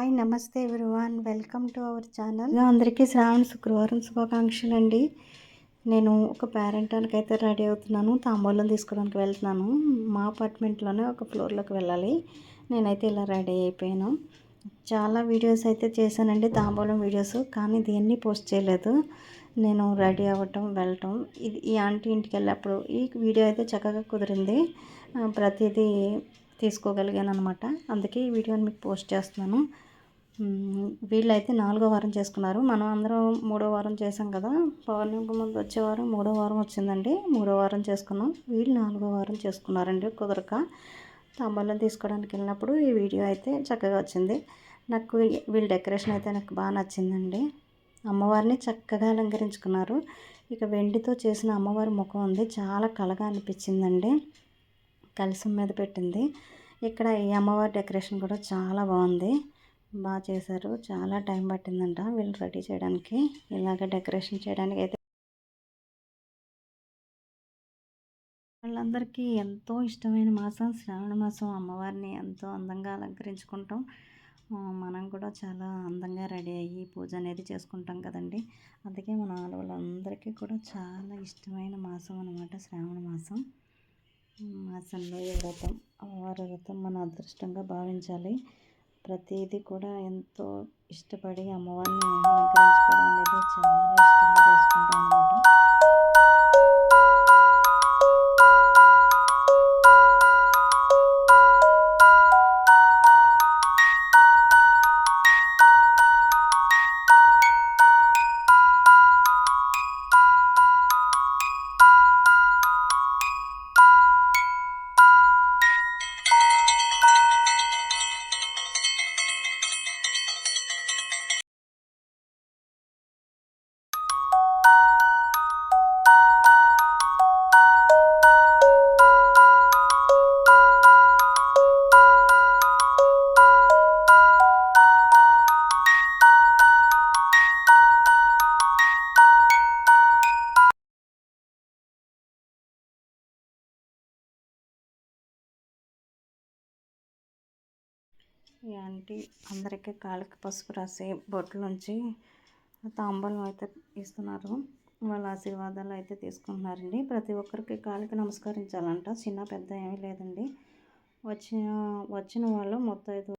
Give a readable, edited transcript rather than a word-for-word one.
Hi నమస్తే everyone, welcome to our channel. అందరికీ శ్రావణ శుక్రవారం శుభాకాంక్షలు అండి. నేను ఒక పేరెంటానికి అయితే రెడీ అవుతున్నాను. తాంబూలం తీసుకోవడానికి వెళ్తున్నాను. మా అపార్ట్మెంట్లోనే ఒక ఫ్లోర్లోకి వెళ్ళాలి. నేనైతే ఇలా రెడీ అయిపోయాను. చాలా వీడియోస్ అయితే చేశానండి, తాంబూలం వీడియోస్, కానీ దేన్ని పోస్ట్ చేయలేదు. నేను రెడీ అవ్వటం వెళ్ళటం, ఈ ఆంటీ ఇంటికి వెళ్ళినప్పుడు ఈ వీడియో అయితే చక్కగా కుదిరింది. ప్రతిదీ తీసుకోగలిగాను అనమాట. అందుకే ఈ వీడియోని మీకు పోస్ట్ చేస్తున్నాను. వీళ్ళైతే 4వ వారం చేసుకున్నారు. మనం అందరం 3వ వారం చేసాం కదా. పౌర్ణమికి ముందు వచ్చే వారం 3వ వారం వచ్చిందండి. 3వ వారం చేసుకున్నాం. వీళ్ళు 4వ వారం చేసుకున్నారండి. కుదరక తాంబూలం తీసుకోవడానికి వెళ్ళినప్పుడు ఈ వీడియో అయితే చక్కగా వచ్చింది. నాకు వీళ్ళ డెకరేషన్ అయితే నాకు బాగా నచ్చిందండి. అమ్మవారిని చక్కగా అలంకరించుకున్నారు. ఇక వెండితో చేసిన అమ్మవారి ముఖం ఉంది, చాలా కళగా అనిపించిందండి. కలశం మీద పెట్టింది. ఇక్కడ ఈ అమ్మవారి డెకరేషన్ కూడా చాలా బాగుంది, బాగా చేశారు. చాలా టైం పట్టిందంట వీళ్ళు రెడీ చేయడానికి. ఇలాగ డెకరేషన్ చేయడానికి అయితే వాళ్ళందరికీ ఎంతో ఇష్టమైన మాసం శ్రావణ మాసం. అమ్మవారిని ఎంతో అందంగా అలంకరించుకుంటాం. మనం కూడా చాలా అందంగా రెడీ అయ్యి పూజ అనేది చేసుకుంటాం కదండి. అందుకే మన ఆడవాళ్ళందరికీ కూడా చాలా ఇష్టమైన మాసం అనమాట శ్రావణ మాసం. మాసంలో ఈ వ్రతం, అమ్మవారి వ్రతం మన అదృష్టంగా భావించాలి. ప్రతిదీ కూడా ఎంతో ఇష్టపడి అమ్మవారిని అలంకరించుకోవడం అనేది చాలా ఇష్టంగా చేసుకుంటాం అన్నమాట. ఈ ఆంటీ అందరికీ కాళ్ళకి పసుపు రాసి బొట్ల నుంచి తాంబూలం అయితే ఇస్తున్నారు. వాళ్ళ ఆశీర్వాదాలు అయితే తీసుకుంటున్నారండి. ప్రతి ఒక్కరికి కాళ్ళకి నమస్కరించాలంట, చిన్న పెద్ద ఏమీ లేదండి. వచ్చిన వాళ్ళు మొత్తం